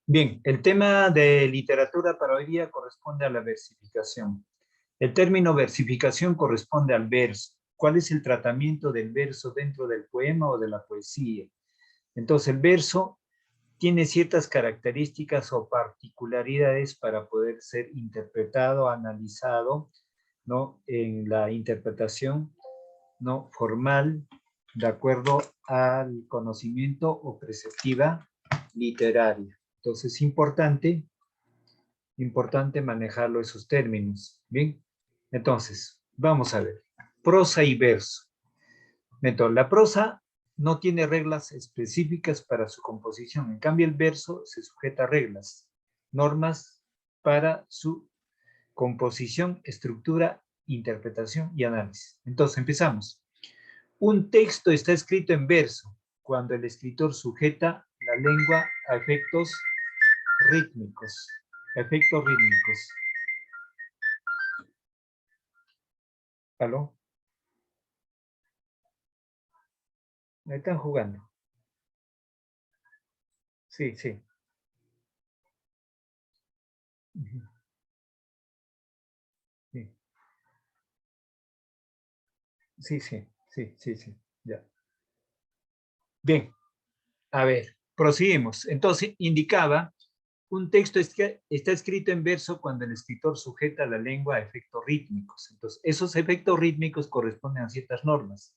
Bien, el tema de literatura para hoy día corresponde a la versificación. El término versificación corresponde al verso. ¿Cuál es el tratamiento del verso dentro del poema o de la poesía? Entonces, el verso tiene ciertas características o particularidades para poder ser interpretado, analizado, ¿no? En la interpretación, ¿no? Formal, de acuerdo al conocimiento o preceptiva literaria. Entonces, es importante manejarlo esos términos. Bien, entonces, vamos a ver. Prosa y verso. Entonces, la prosa no tiene reglas específicas para su composición. En cambio, el verso se sujeta a reglas, normas para su composición, estructura, interpretación y análisis. Entonces, empezamos. Un texto está escrito en verso cuando el escritor sujeta la lengua a efectos rítmicos. Efectos rítmicos. ¿Aló? ¿Me están jugando? Sí, sí. Sí, sí, sí, sí, sí, sí. Ya. Bien, a ver, proseguimos. Entonces, indicaba, un texto está escrito en verso cuando el escritor sujeta la lengua a efectos rítmicos. Entonces, esos efectos rítmicos corresponden a ciertas normas.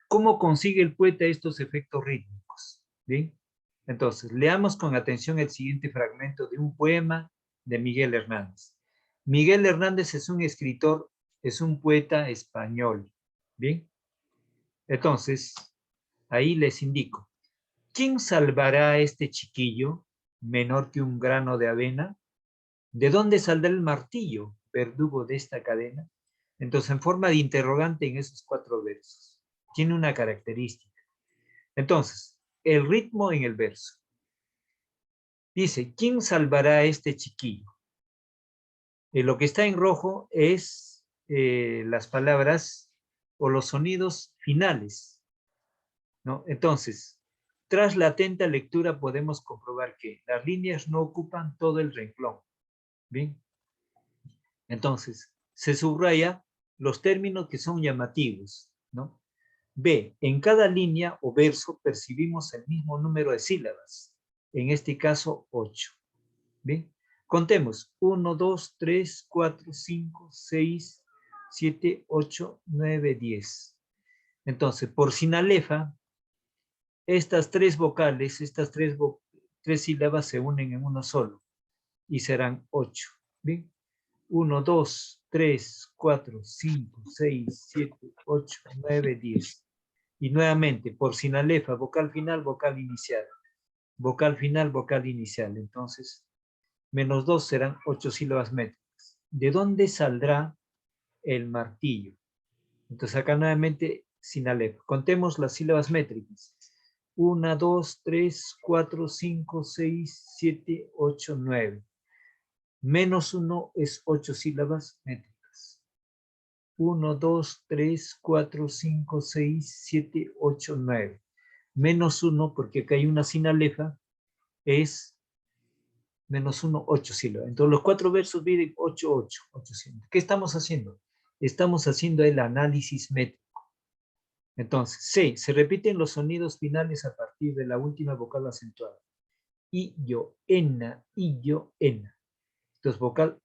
¿Cómo consigue el poeta estos efectos rítmicos? Bien, entonces, leamos con atención el siguiente fragmento de un poema de Miguel Hernández. Miguel Hernández es un escritor, es un poeta español. Bien, entonces, ahí les indico. ¿Quién salvará a este chiquillo menor que un grano de avena? ¿De dónde saldrá el martillo, verdugo de esta cadena? Entonces, en forma de interrogante en esos 4 versos. Tiene una característica. Entonces, el ritmo en el verso. Dice, ¿quién salvará a este chiquillo? Lo que está en rojo es las palabras o los sonidos finales, ¿no? Entonces, tras la atenta lectura podemos comprobar que las líneas no ocupan todo el renglón. Bien, entonces, se subraya los términos que son llamativos, ¿no? B, en cada línea o verso percibimos el mismo número de sílabas, en este caso 8. Bien, contemos 1, 2, 3, 4, 5, 6, 7, 8, 9, 10. Entonces, por sinalefa, estas 3 vocales, estas 3 sílabas se unen en uno solo y serán 8. Bien, 1, 2, 3, 4, 5, 6, 7, 8, 9, 10. Y nuevamente, por sinalefa, vocal final, vocal inicial. Vocal final, vocal inicial. Entonces, menos 2 serán 8 sílabas métricas. ¿De dónde saldrá el martillo? Entonces, acá nuevamente, sinalefa. Contemos las sílabas métricas. 1, 2, 3, 4, 5, 6, 7, 8, 9. Menos 1 es 8 sílabas métricas. 1, 2, 3, 4, 5, 6, 7, 8, 9. Menos 1, porque acá hay una sinalefa, es menos 1, 8 sílabas. Entonces los 4 versos vienen 8, 8, 8 sílabas. ¿Qué estamos haciendo? Estamos haciendo el análisis métrico. Entonces, C, se repiten los sonidos finales a partir de la última vocal acentuada. I, yo, ena, I, yo, ena. Entonces, vocal,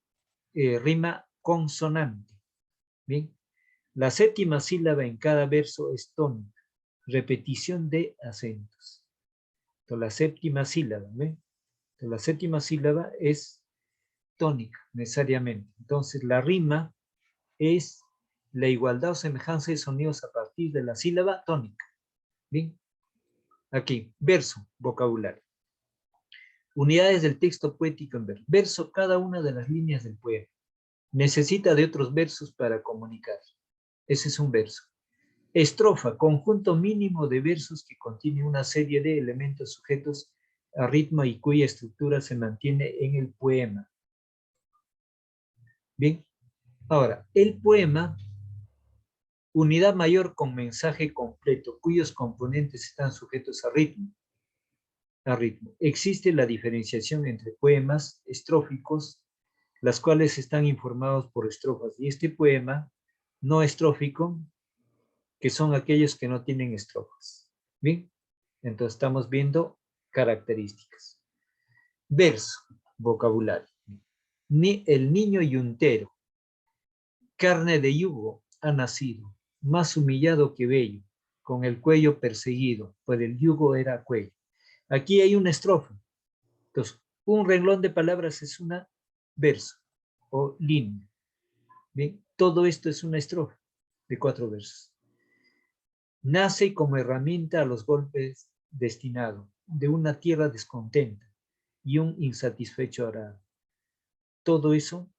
rima consonante. Bien. La séptima sílaba en cada verso es tónica. Repetición de acentos. Entonces, la séptima sílaba, ¿ven? Entonces, la séptima sílaba es tónica, necesariamente. Entonces, la rima es la igualdad o semejanza de sonidos a partir de la sílaba tónica. Bien, aquí, verso, vocabulario. Unidades del texto poético en verso. Verso, cada una de las líneas del poema. Necesita de otros versos para comunicar. Ese es un verso. Estrofa, conjunto mínimo de versos que contiene una serie de elementos sujetos a ritmo y cuya estructura se mantiene en el poema. Bien, ahora, el poema, unidad mayor con mensaje completo, cuyos componentes están sujetos a ritmo. a ritmo. Existe la diferenciación entre poemas estróficos, las cuales están informados por estrofas, y este poema no estrófico, que son aquellos que no tienen estrofas. Bien, entonces estamos viendo características. Verso, vocabulario. Ni el niño yuntero, carne de yugo, ha nacido, más humillado que bello, con el cuello perseguido, pues el yugo era cuello. Aquí hay una estrofa. Entonces, un renglón de palabras es una verso o línea. Bien, todo esto es una estrofa de 4 versos. Nace como herramienta a los golpes destinado, de una tierra descontenta y un insatisfecho arado. Todo eso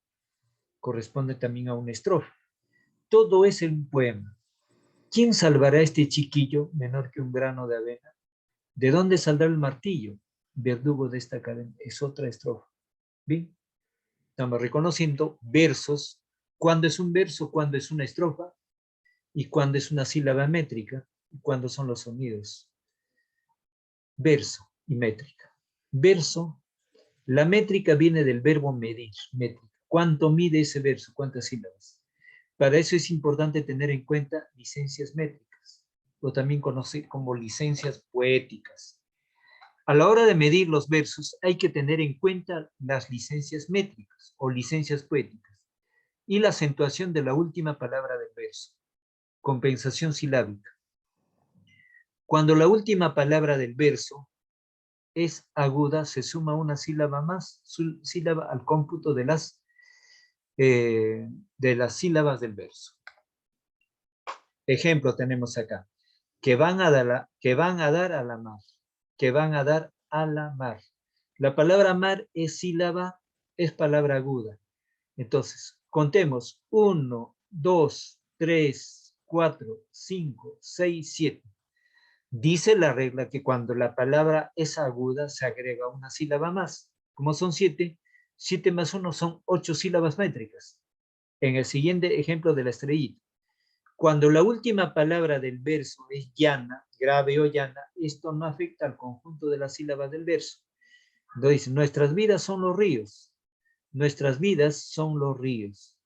corresponde también a una estrofa. Todo es un poema. ¿Quién salvará a este chiquillo menor que un grano de avena? ¿De dónde saldrá el martillo? Verdugo de esta cadena. Es otra estrofa. Bien, estamos reconociendo versos. ¿Cuándo es un verso? ¿Cuándo es una estrofa? ¿Y cuándo es una sílaba métrica? ¿Y cuándo son los sonidos? Verso y métrica. Verso, la métrica viene del verbo medir, métrica. ¿Cuánto mide ese verso? ¿Cuántas sílabas? Para eso es importante tener en cuenta licencias métricas, o también conocido como licencias poéticas. A la hora de medir los versos hay que tener en cuenta las licencias métricas o licencias poéticas y la acentuación de la última palabra del verso. Compensación silábica. Cuando la última palabra del verso es aguda, se suma una sílaba más, sílaba al cómputo de las sílabas del verso. Ejemplo tenemos acá. Que van a dar a la mar. Que van a dar a la mar. La palabra mar es sílaba, es palabra aguda. Entonces, contemos 1, 2, 3, 4, 5, 6, 7. Dice la regla que cuando la palabra es aguda se agrega una sílaba más. Como son 7, 7 más 1 son 8 sílabas métricas. En el siguiente ejemplo de la estrellita. Cuando la última palabra del verso es llana, grave o llana, esto no afecta al conjunto de las sílabas del verso. Entonces, nuestras vidas son los ríos. Nuestras vidas son los ríos.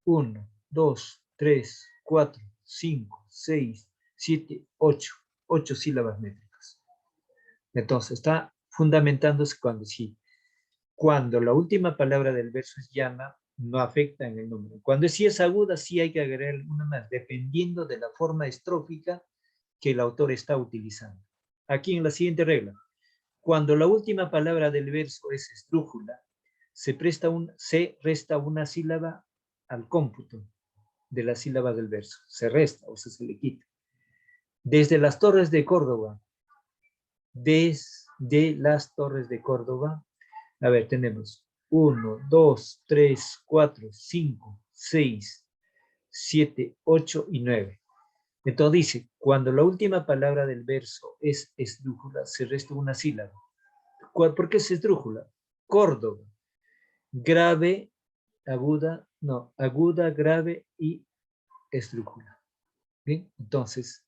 1, 2, 3, 4, 5, 6, 7, 8. 8 sílabas métricas. Entonces, está fundamentándose cuando sí. Cuando la última palabra del verso es llana, no afecta en el número. Cuando sí es aguda, sí hay que agregar una más, dependiendo de la forma estrófica que el autor está utilizando. Aquí en la siguiente regla, cuando la última palabra del verso es esdrújula, se resta una sílaba al cómputo de la sílaba del verso. Se resta, o sea, se le quita. Desde las Torres de Córdoba, desde las Torres de Córdoba, a ver, tenemos 1, 2, 3, 4, 5, 6, 7, 8 y 9. Entonces dice, cuando la última palabra del verso es esdrújula, se resta una sílaba. ¿Por qué es esdrújula? Córdoba, grave, aguda, no, aguda, grave y esdrújula. ¿Bien? Entonces,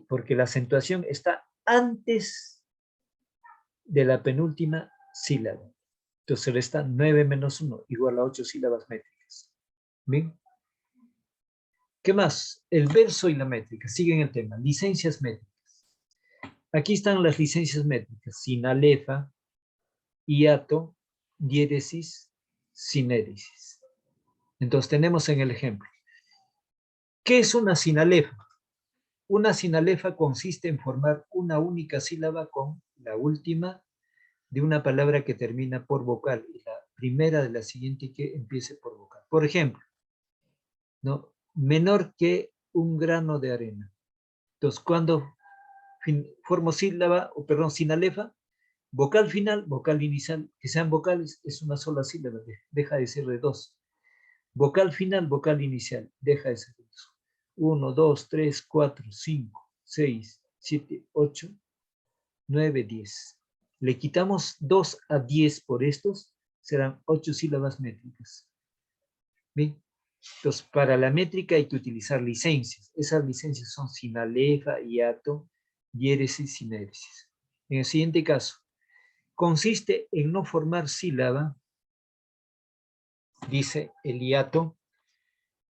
porque la acentuación está antes de la penúltima sílaba. Entonces resta 9 menos 1, igual a 8 sílabas métricas. ¿Bien? ¿Qué más? El verso y la métrica. Siguen el tema. Licencias métricas. Aquí están las licencias métricas. Sinalefa, hiato, diéresis, sinéresis. Entonces tenemos en el ejemplo. ¿Qué es una sinalefa? Una sinalefa consiste en formar una única sílaba con la última de una palabra que termina por vocal y la primera de la siguiente que empiece por vocal. Por ejemplo, ¿no? Menor que un grano de arena. Entonces, cuando formo sílaba, o perdón, sinalefa, vocal final, vocal inicial, que sean vocales, es una sola sílaba, deja de ser de 2. Vocal final, vocal inicial, deja de ser de 2. 1, 2, 3, 4, 5, 6, 7, 8, 9, 10. Le quitamos 2 a 10 por estos, serán 8 sílabas métricas. ¿Bien? Entonces, para la métrica hay que utilizar licencias. Esas licencias son sinalefa, hiato, diéresis, sinéresis. En el siguiente caso, consiste en no formar sílaba, dice el hiato,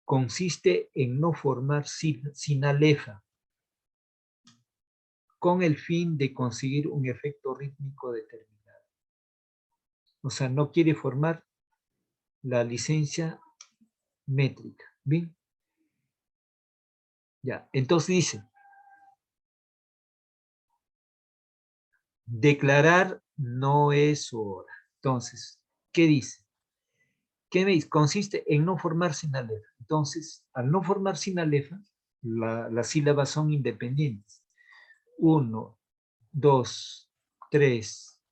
consiste en no formar sinalefa con el fin de conseguir un efecto rítmico determinado. O sea, no quiere formar la licencia métrica. ¿Bien? Ya, entonces dice, declarar no es hora. Entonces, ¿qué dice? ¿Qué me dice? Consiste en no formar sinalefa. Entonces, al no formar sinalefa, las sílabas son independientes. 1, 2, 3,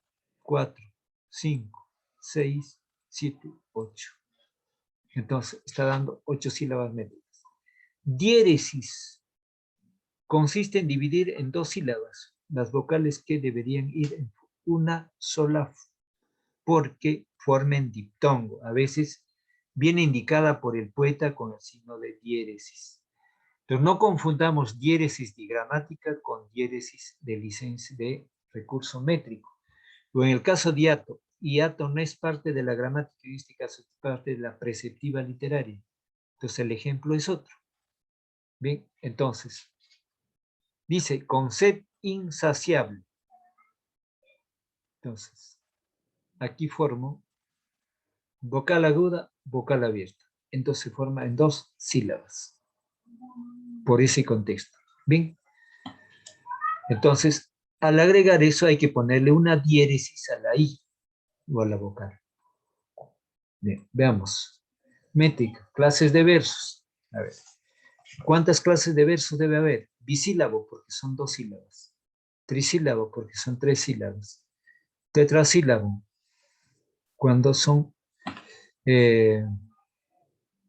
4, 5, 6, 7, 8. Entonces, está dando 8 sílabas métricas. Diéresis consiste en dividir en 2 sílabas las vocales que deberían ir en una sola porque formen diptongo. A veces viene indicada por el poeta con el signo de diéresis. Entonces, no confundamos diéresis digramática con diéresis de licencia de recurso métrico. O en el caso de hiato no es parte de la gramática, en este caso es parte de la preceptiva literaria. Entonces, el ejemplo es otro. Bien, entonces, dice, con sed insaciable. Entonces, aquí formo vocal aguda, vocal abierta. Entonces se forma en 2 sílabas. Por ese contexto. Bien. Entonces, al agregar eso hay que ponerle una diéresis a la I o a la vocal. Bien, veamos. Métrica, clases de versos. A ver, ¿cuántas clases de versos debe haber? Bisílabo, porque son 2 sílabas. Trisílabo, porque son 3 sílabas. Tetrasílabo, cuando son,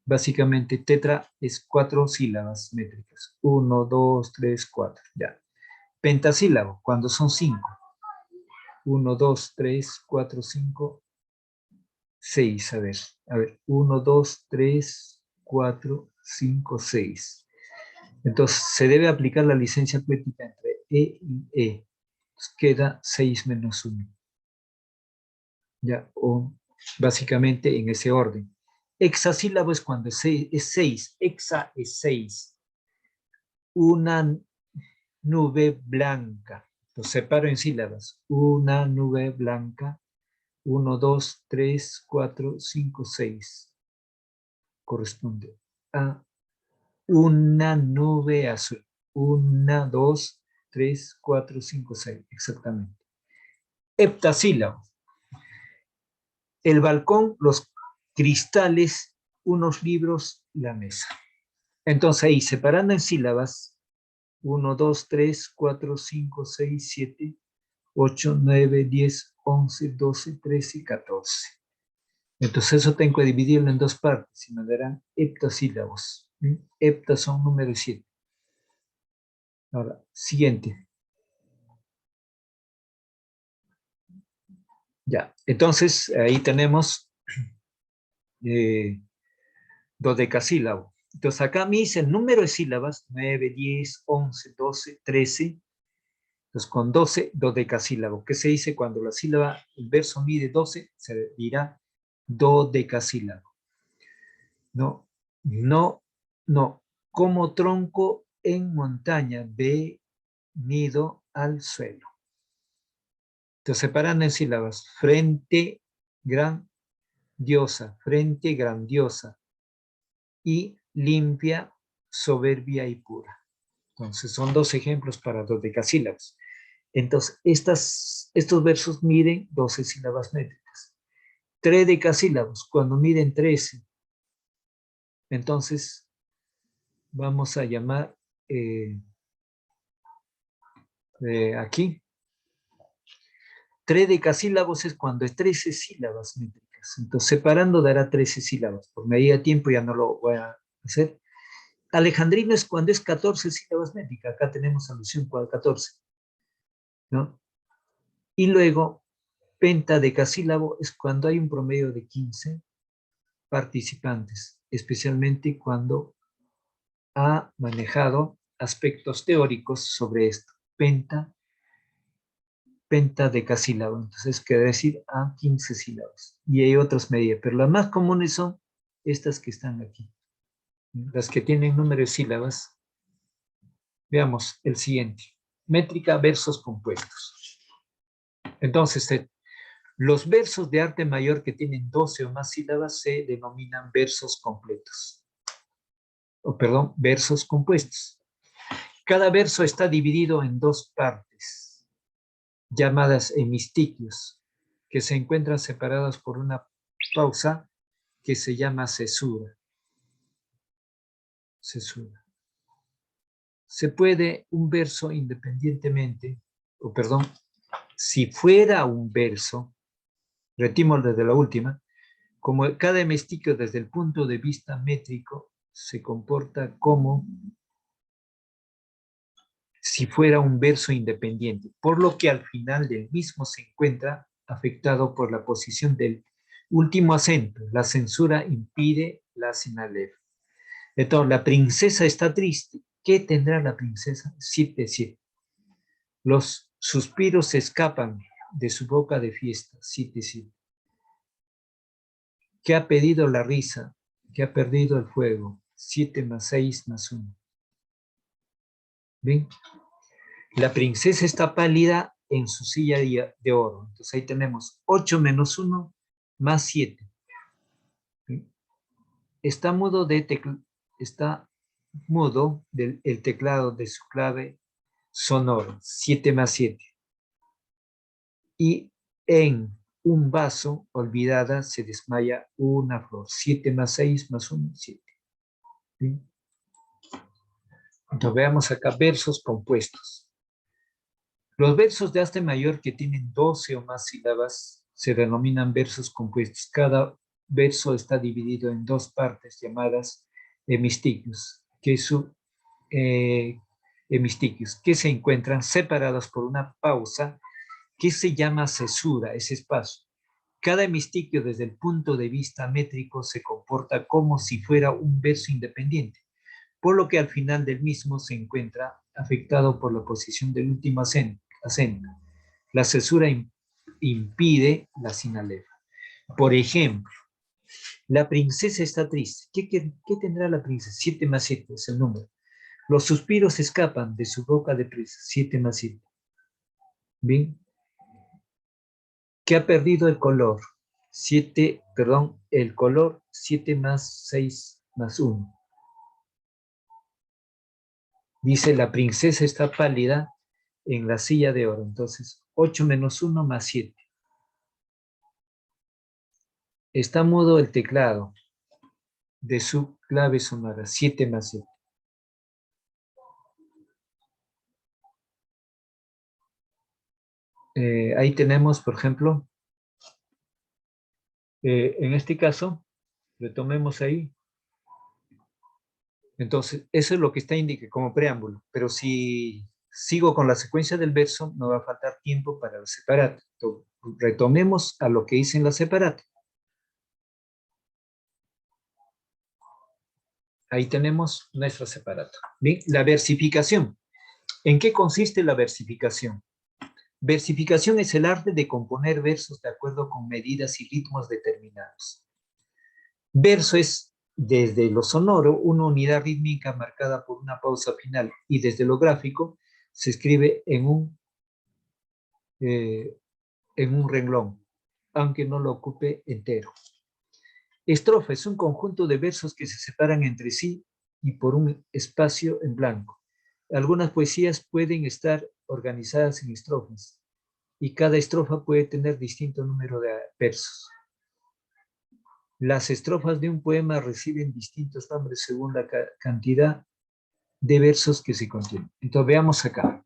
básicamente, tetra es 4 sílabas métricas. 1, 2, 3, 4, ya. Pentasílabo, cuando son 5. 1, 2, 3, 4, 5, 6. A ver. 1, 2, 3, 4, 5, 6. Entonces, se debe aplicar la licencia poética entre E y E. Entonces, queda 6 menos 1. Ya, o básicamente en ese orden. Hexasílabo es cuando es 6. Hexa es 6. Una nube blanca. Lo separo en sílabas. Una nube blanca. 1, 2, 3, 4, 5, 6. Corresponde a una nube azul. 1, 2, 3, 4, 5, 6. Exactamente. Heptasílabo. El balcón, los cristales, unos libros, la mesa. Entonces ahí, separando en sílabas, 1, 2, 3, 4, 5, 6, 7, 8, 9, 10, 11, 12, 13 y 14. Entonces eso tengo que dividirlo en 2 partes y me darán heptasílabos. Heptas son número 7. Ahora, siguiente. Ya, entonces ahí tenemos dodecasílabo. Entonces acá me dice el número de sílabas, 9, 10, 11, 12, 13. Entonces con 12, dodecasílabo. ¿Qué se dice cuando la sílaba, el verso mide 12? Se dirá dodecasílabo. No, no, no. Como tronco en montaña, venido al suelo. Entonces separan en sílabas. Frente, grandiosa, frente, grandiosa. Y limpia, soberbia y pura. Entonces son 2 ejemplos para dodecasílabos. Entonces estos versos miden 12 sílabas métricas. Tredecasílabos, cuando miden 13. Entonces vamos a llamar aquí. Tredecasílabos es cuando es 13 sílabas métricas. Entonces separando dará 13 sílabas. Por medida de tiempo ya no lo voy a hacer. Alejandrino es cuando es 14 sílabas métricas. Acá tenemos alusión a 14. ¿No? Y luego, pentadecasílabo es cuando hay un promedio de 15 participantes, especialmente cuando ha manejado aspectos teóricos sobre esto. pentadecasílabo. Entonces, quiere decir a 15 sílabas. Y hay otras medidas, pero las más comunes son estas que están aquí. Las que tienen número de sílabas. Veamos el siguiente. Métrica, versos compuestos. Entonces, los versos de arte mayor que tienen 12 o más sílabas se denominan versos completos. O perdón, versos compuestos. Cada verso está dividido en dos partes, llamadas hemistiquios, que se encuentran separadas por una pausa que se llama cesura. Cesura. Se puede un verso independientemente, o perdón, si fuera un verso, retimos desde la última, como cada hemistiquio desde el punto de vista métrico se comporta como si fuera un verso independiente, por lo que al final del mismo se encuentra afectado por la posición del último acento. La censura impide la sinalef. Entonces, la princesa está triste. ¿Qué tendrá la princesa? 7. Los suspiros se escapan de su boca de fiesta. 7. ¿Qué ha pedido la risa? ¿Qué ha perdido el fuego? 7 más 6 más 1. ¿Ven? La princesa está pálida en su silla de oro. Entonces ahí tenemos 8 menos 1 más 7. ¿Sí? Está mudo, está mudo el teclado de su clave sonoro. 7 más 7. Y en un vaso olvidada se desmaya una flor. 7 más 6 más 1, 7. ¿Sí? Entonces veamos acá versos compuestos. Los versos de arte mayor que tienen 12 o más sílabas se denominan versos compuestos. Cada verso está dividido en dos partes llamadas hemistiquios, hemistiquios, que se encuentran separados por una pausa que se llama cesura, ese espacio. Cada hemistiquio desde el punto de vista métrico se comporta como si fuera un verso independiente, por lo que al final del mismo se encuentra afectado por la posición del último acento. La cesura impide la sinalefa. Por ejemplo, la princesa está triste. ¿Qué tendrá la princesa? 7 más 7 es el número. Los suspiros escapan de su boca de prisa. 7 más 7. ¿Bien? ¿Qué ha perdido el color? El color 7 más 6 más 1. Dice, la princesa está pálida en la silla de oro. Entonces, 8 menos 1 más 7. Está mudo el teclado de su clave sonora. 7 más 7. Ahí tenemos, por ejemplo, en este caso, retomemos ahí. Entonces, eso es lo que está indicado como preámbulo. Pero si sigo con la secuencia del verso, no va a faltar tiempo para la separata. Entonces, retomemos a lo que hice en la separata. Ahí tenemos nuestra separata. Bien, la versificación. ¿En qué consiste la versificación? Versificación es el arte de componer versos de acuerdo con medidas y ritmos determinados. Verso es, desde lo sonoro, una unidad rítmica marcada por una pausa final, y desde lo gráfico se escribe en un renglón, aunque no lo ocupe entero. Estrofa es un conjunto de versos que se separan entre sí y por un espacio en blanco. Algunas poesías pueden estar organizadas en estrofas, y cada estrofa puede tener distinto número de versos. Las estrofas de un poema reciben distintos nombres según la cantidad de versos que se contienen. Entonces veamos acá.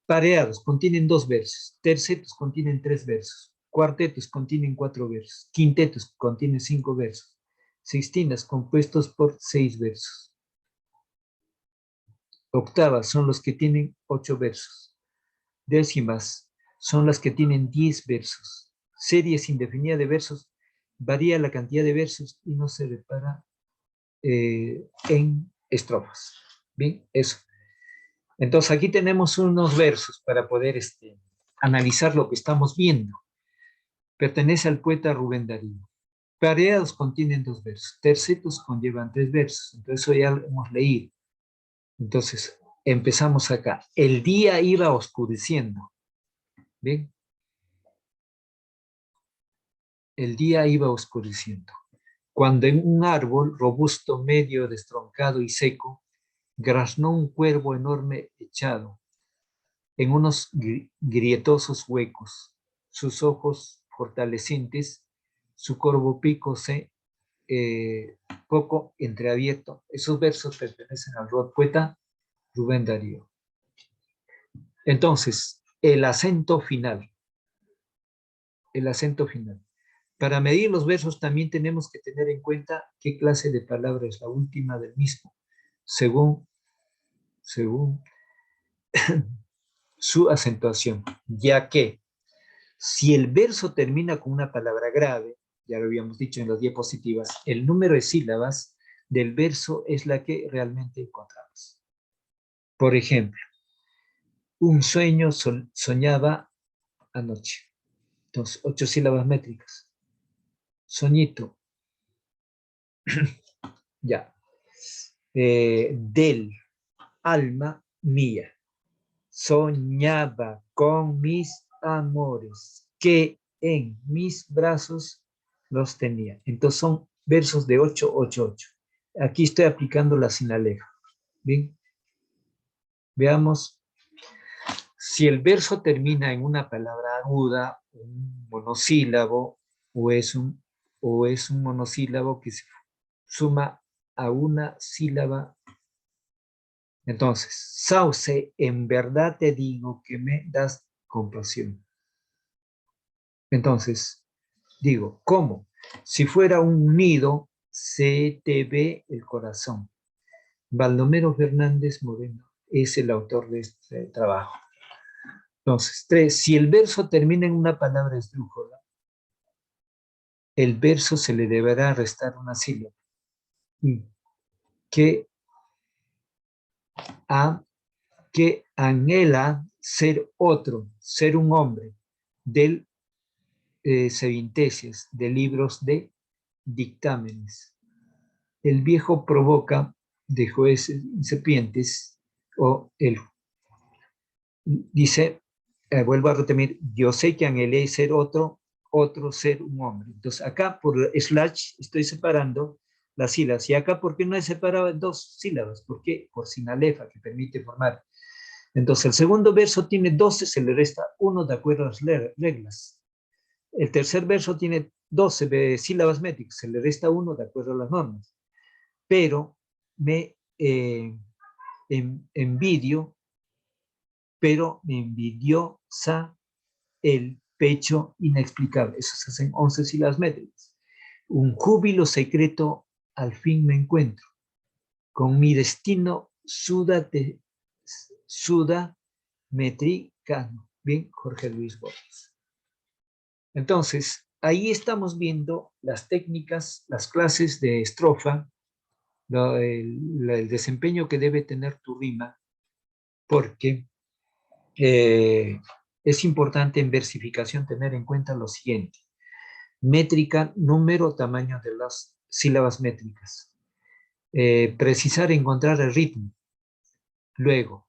Pareados contienen 2 versos, tercetos contienen 3 versos, cuartetos contienen 4 versos, quintetos contienen 5 versos, sextinas compuestos por 6 versos. Octavas son los que tienen 8 versos. Décimas son las que tienen 10 versos. Series indefinidas de versos, varía la cantidad de versos y no se repara en estrofas. Bien, eso. Entonces aquí tenemos unos versos para poder analizar lo que estamos viendo. Pertenece al poeta Rubén Darío. Pareados contienen 2 versos, tercetos conllevan 3 versos, entonces eso ya lo hemos leído. Entonces, empezamos acá. El día iba oscureciendo. ¿Bien? El día iba oscureciendo. Cuando en un árbol robusto, medio destroncado y seco, graznó un cuervo enorme echado en unos grietosos huecos, sus ojos fortalecientes, su corvo pico poco entreabierto. Esos versos pertenecen al poeta Rubén Darío. Entonces, el acento final. El acento final. Para medir los versos también tenemos que tener en cuenta qué clase de palabra es la última del mismo, según su acentuación, ya que si el verso termina con una palabra grave, ya lo habíamos dicho en las diapositivas, el número de sílabas del verso es la que realmente encontramos. Por ejemplo, un sueño soñaba anoche. Entonces, 8 sílabas métricas. Soñito. Ya. Del alma mía. Soñaba con mis amores, que en mis brazos los tenía. Entonces son versos de 8, 8, 8. Aquí estoy aplicando la sinaleja. Bien. Veamos. Si el verso termina en una palabra aguda, un monosílabo, o es un monosílabo que se suma a una sílaba. Entonces, Sauce, en verdad te digo que me das compasión. Entonces, digo, ¿cómo? Si fuera un nido, se te ve el corazón. Baldomero Fernández Moreno es el autor de este trabajo. Entonces, 3. Si el verso termina en una palabra esdrújula, el verso se le deberá restar una sílaba. Que anhela ser otro, ser un hombre, del Sevinteses, de libros de dictámenes. El viejo provoca de jueces y serpientes, o el dice, vuelvo a repetir, yo sé que anhelé ser otro ser un hombre. Entonces acá por slash estoy separando las sílabas. Y acá, ¿por qué no he separado en 2 sílabas? ¿Por qué? Por sinalefa, que permite formar. Entonces el segundo verso tiene 12, se le resta 1 de acuerdo a las reglas. El tercer verso tiene 12 sílabas métricas, se le resta 1 de acuerdo a las normas. Pero me envidiosa el pecho inexplicable. Eso se hacen 11 sílabas métricas. Un júbilo secreto al fin me encuentro. Con mi destino sudamericano. Bien, Jorge Luis Borges. Entonces, ahí estamos viendo las técnicas, las clases de estrofa, el desempeño que debe tener tu rima, porque es importante en versificación tener en cuenta lo siguiente. Métrica, número, tamaño de las sílabas métricas. Precisar, encontrar el ritmo. Luego,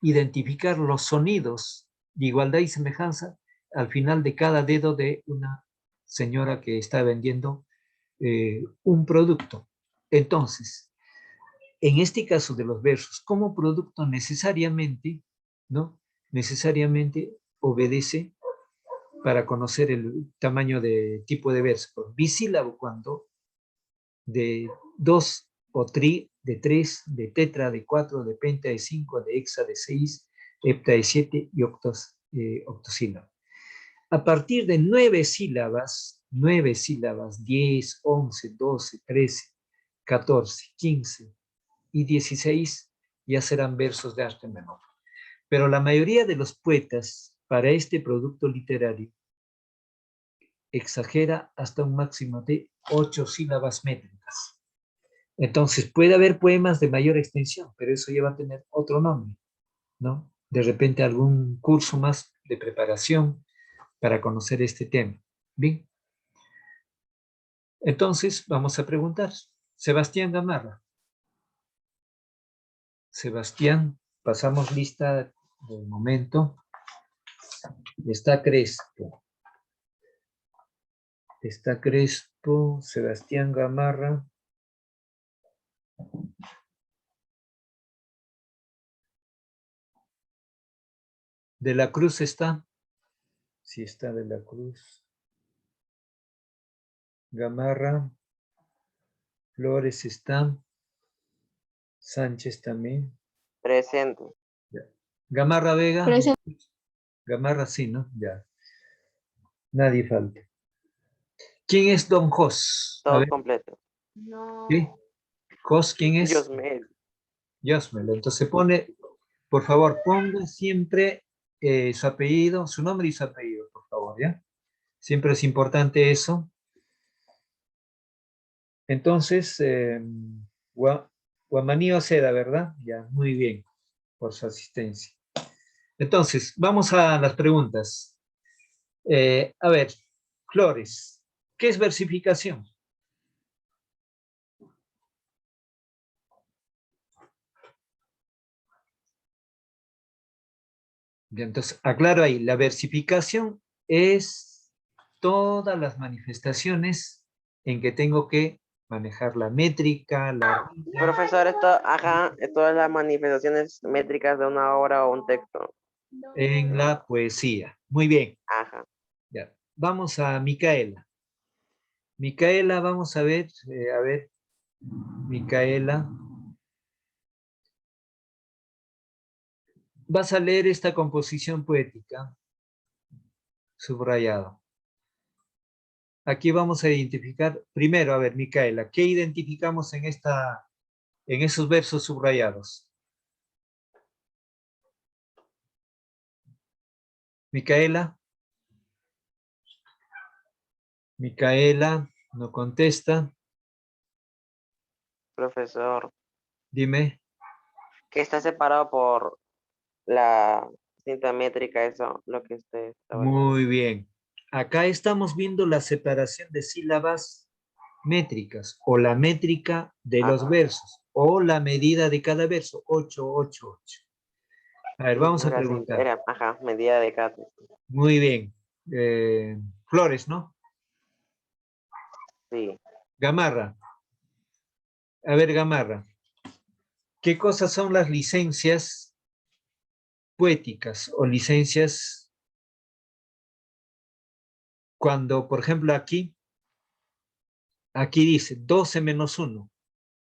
identificar los sonidos de igualdad y semejanza al final de cada dedo de una señora que está vendiendo un producto. Entonces, en este caso de los versos, como producto necesariamente, ¿no? Necesariamente obedece para conocer el tamaño de tipo de verso. Bisílabo cuando de 2 o tri, de 3, de tetra, de 4, de penta, de 5, de hexa, de 6, hepta, de 7 y octosílabo. A partir de 9 sílabas, 10, 11, 12, 13, 14, 15 y 16 ya serán versos de arte menor. Pero la mayoría de los poetas para este producto literario exagera hasta un máximo de 8 sílabas métricas. Entonces puede haber poemas de mayor extensión, pero eso ya va a tener otro nombre, ¿no? de repente algún curso más de preparación para conocer este tema. Bien. Entonces, vamos a preguntar. Sebastián Gamarra. Sebastián, pasamos lista del momento. Está Crespo. Está Crespo, Sebastián Gamarra. De la Cruz está. Sí, está de la Cruz. Gamarra. Flores está. Sánchez también. Presente. Ya. Gamarra Vega. Presente. Gamarra sí, ¿no? Ya. Nadie falta. ¿Quién es Don Jos? A Todo ver, completo. ¿sí? Jos, ¿quién es? Dios mío. Yosmel. Entonces pone, por favor, ponga siempre su apellido, su nombre y su apellido, por favor, ¿ya? Siempre es importante eso. Entonces, Guamaní Seda, ¿verdad? Ya, muy bien, por su asistencia. Entonces, vamos a las preguntas. A ver, Flores, ¿qué es versificación? Bien, entonces, aclaro ahí, la versificación es todas las manifestaciones en que tengo que manejar la métrica, la rima, Profesor, todas las manifestaciones métricas de una obra o un texto. en la poesía. Muy bien, Ajá. ya. Vamos a Micaela. Micaela, vamos a ver, Micaela. Vas a leer esta composición poética, subrayado. Aquí vamos a identificar, primero, a ver, Micaela, ¿qué identificamos en esos versos subrayados? Micaela. Micaela no contesta. Profesor, Dime. que está separado por la cinta métrica, eso, lo que usted estaba diciendo. Muy bien. Acá estamos viendo la separación de sílabas métricas o la métrica de los Ajá. versos o la medida de cada verso, 8, 8, 8. A ver, vamos a La cinta preguntar. era, ajá, medida de cada texto. Muy bien. Flores, ¿no? Sí. Gamarra. A ver, Gamarra. ¿Qué cosas son las licencias poéticas o licencias cuando, por ejemplo, aquí dice 12 menos 1?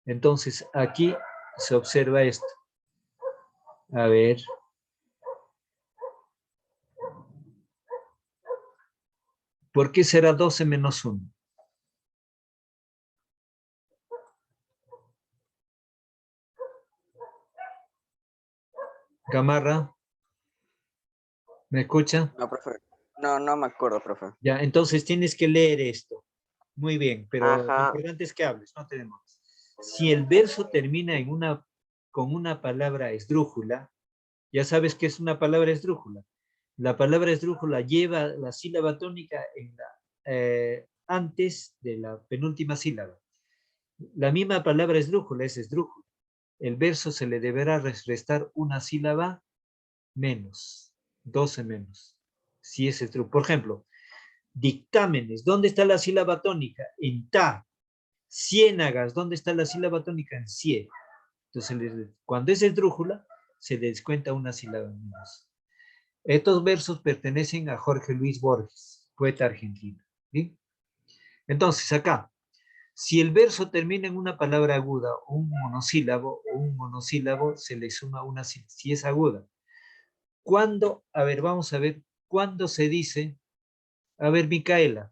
Entonces, aquí se observa esto. A ver. ¿Por qué será 12 menos 1? Gamarra, ¿me escucha? No, profe. No, no me acuerdo, profe. Ya, entonces tienes que leer esto. Muy bien, pero lo Ajá. importante es que hables, no tenemos. Si el verso termina con una palabra esdrújula, ya sabes qué es una palabra esdrújula. La palabra esdrújula lleva la sílaba tónica antes de la penúltima sílaba. La misma palabra esdrújula es esdrújula. El verso se le deberá restar una sílaba menos, 12 menos. Si es esdrújula. Por ejemplo, dictámenes, ¿dónde está la sílaba tónica? En ta. Ciénagas, ¿dónde está la sílaba tónica? En cie. Entonces, cuando es esdrújula, se le descuenta una sílaba menos. Estos versos pertenecen a Jorge Luis Borges, poeta argentino. ¿Sí? Entonces, acá, si el verso termina en una palabra aguda o un monosílabo, se le suma una si es aguda. ¿Cuándo? A ver, vamos a ver, ¿cuándo se dice? A ver, Micaela,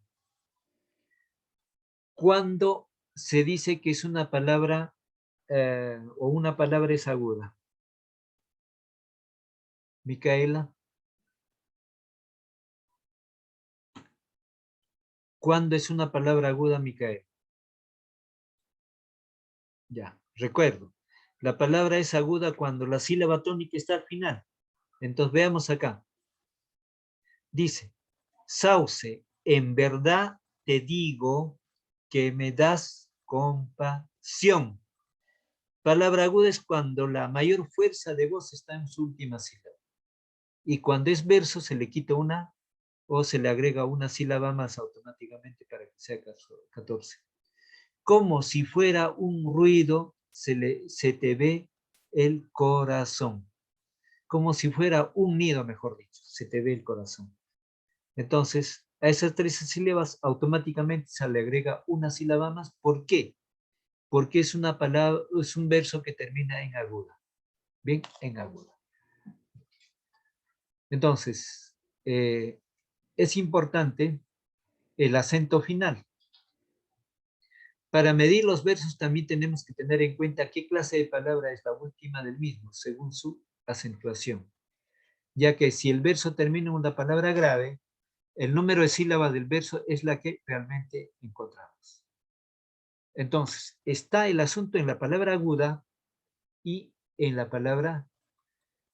¿cuándo se dice que es una palabra o una palabra es aguda? Micaela, ¿cuándo es una palabra aguda, Micaela? Ya, recuerdo. La palabra es aguda cuando la sílaba tónica está al final. Entonces veamos acá. Dice, Sauce, en verdad te digo que me das compasión. Palabra aguda es cuando la mayor fuerza de voz está en su última sílaba. Y cuando es verso se le quita una o se le agrega una sílaba más automáticamente para que sea 14. Como si fuera un ruido, se te ve el corazón. Como si fuera un nido, mejor dicho, se te ve el corazón. Entonces, a esas 13 sílabas automáticamente se le agrega una sílaba más. ¿Por qué? Porque es una palabra, es un verso que termina en aguda. Bien, en aguda. Entonces, es importante el acento final. Para medir los versos también tenemos que tener en cuenta qué clase de palabra es la última del mismo, según su acentuación. Ya que si el verso termina en una palabra grave, el número de sílabas del verso es la que realmente encontramos. Entonces, está el asunto en la palabra aguda y en la palabra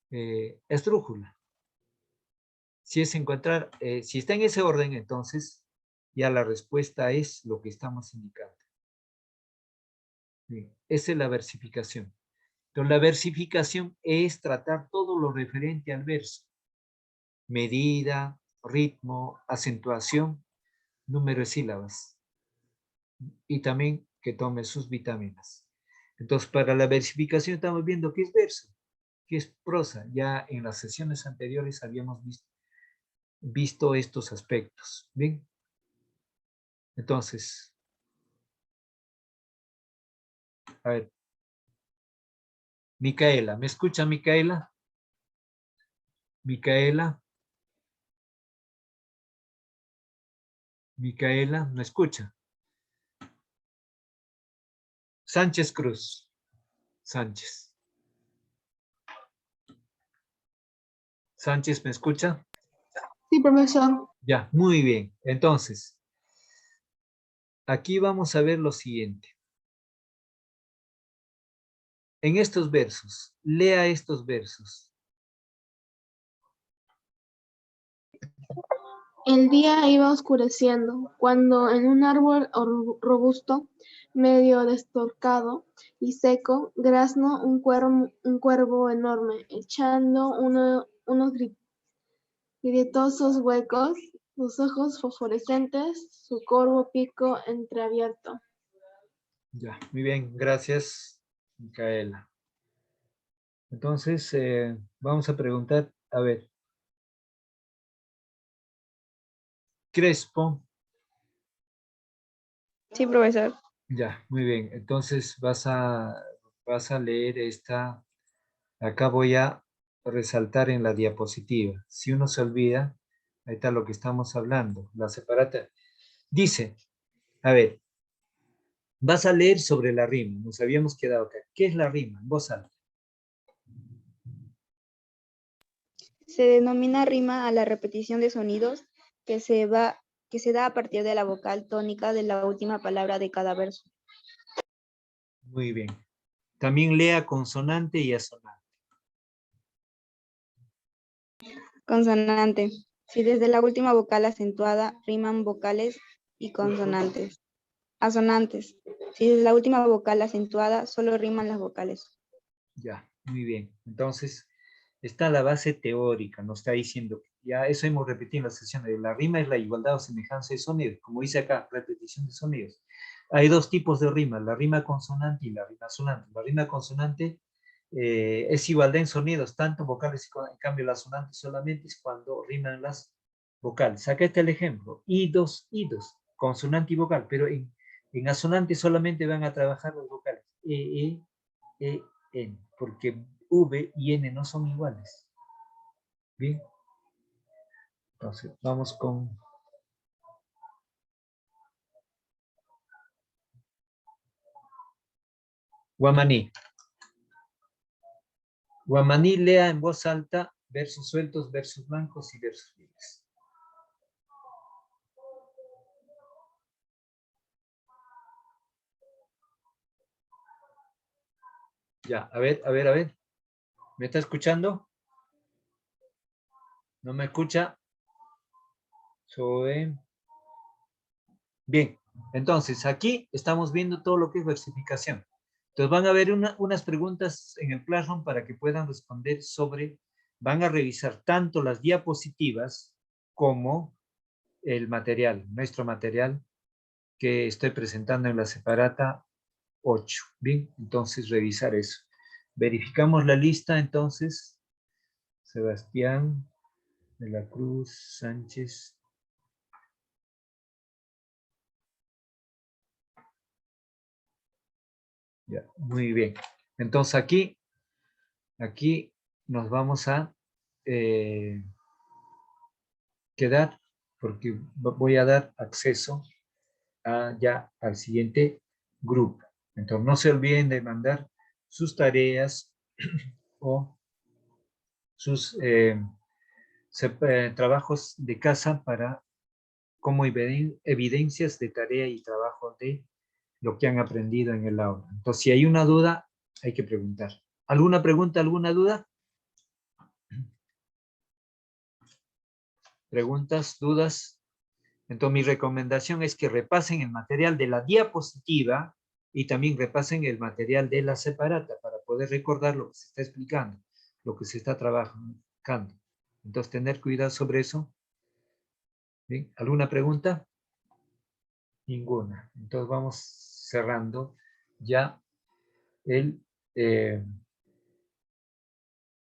esdrújula. Si es encontrar, si está en ese orden, entonces ya la respuesta es lo que estamos indicando. Bien, esa es la versificación. Entonces, la versificación es tratar todo lo referente al verso. Medida, ritmo, acentuación, número de sílabas. Y también que tome sus vitaminas. Entonces, para la versificación estamos viendo qué es verso, qué es prosa. Ya en las sesiones anteriores habíamos visto estos aspectos. Bien. Entonces, a ver. Micaela, ¿me escucha Micaela? Micaela. Micaela, ¿me escucha? Sánchez Cruz. Sánchez. Sánchez, ¿me escucha? Sí, profesor. Ya, muy bien. Entonces, aquí vamos a ver lo siguiente. En estos versos, lea estos versos. El día iba oscureciendo, cuando en un árbol robusto, medio destorcado y seco, graznó un cuervo enorme, echando unos grietosos huecos, sus ojos fosforescentes, su corvo pico entreabierto. Ya, muy bien, gracias, Micaela. Entonces, vamos a preguntar, a ver, Crespo. Sí, profesor. Ya, muy bien. Entonces vas a leer esta. Acá voy a resaltar en la diapositiva. Si uno se olvida, ahí está lo que estamos hablando, la separata. Dice, a ver, vas a leer sobre la rima. Nos habíamos quedado acá. ¿Qué es la rima? En voz alta. Se denomina rima a la repetición de sonidos que se da a partir de la vocal tónica de la última palabra de cada verso. Muy bien. También lea consonante y asonante. Consonante. Si desde la última vocal acentuada riman vocales y consonantes. Asonantes. Si desde la última vocal acentuada solo riman las vocales. Ya, muy bien. Entonces, está la base teórica, nos está diciendo, ya eso hemos repetido en la sesión, de la rima es la igualdad o semejanza de sonidos, como dice acá, repetición de sonidos. Hay dos tipos de rima, la rima consonante y la rima asonante. La rima consonante es igualdad en sonidos, tanto vocales, en cambio la asonante solamente es cuando riman las vocales. Acá está el ejemplo, idos, consonante y vocal, pero en asonante solamente van a trabajar los vocales, N, porque V y N no son iguales. Bien. Entonces, vamos con Guamaní. Guamaní lea en voz alta versos sueltos, versos blancos y versos libres. Ya, a ver. ¿Me está escuchando? ¿No me escucha? Zoe. Bien, entonces aquí estamos viendo todo lo que es versificación. Entonces van a haber unas preguntas en el Classroom para que puedan responder sobre, van a revisar tanto las diapositivas como el material, nuestro material que estoy presentando en la separata 8. Bien, entonces revisar eso. Verificamos la lista entonces. Sebastián de la Cruz Sánchez. Ya, muy bien. Entonces aquí nos vamos a quedar porque voy a dar acceso ya al siguiente grupo. Entonces no se olviden de mandar sus tareas o sus trabajos de casa para como evidencias de tarea y trabajo de lo que han aprendido en el aula. Entonces, si hay una duda, hay que preguntar. ¿Alguna pregunta, alguna duda? ¿Preguntas, dudas? Entonces, mi recomendación es que repasen el material de la diapositiva y también repasen el material de la separata para poder recordar lo que se está explicando, lo que se está trabajando. Entonces, tener cuidado sobre eso. ¿Bien? ¿Alguna pregunta? Ninguna. Entonces, vamos cerrando ya el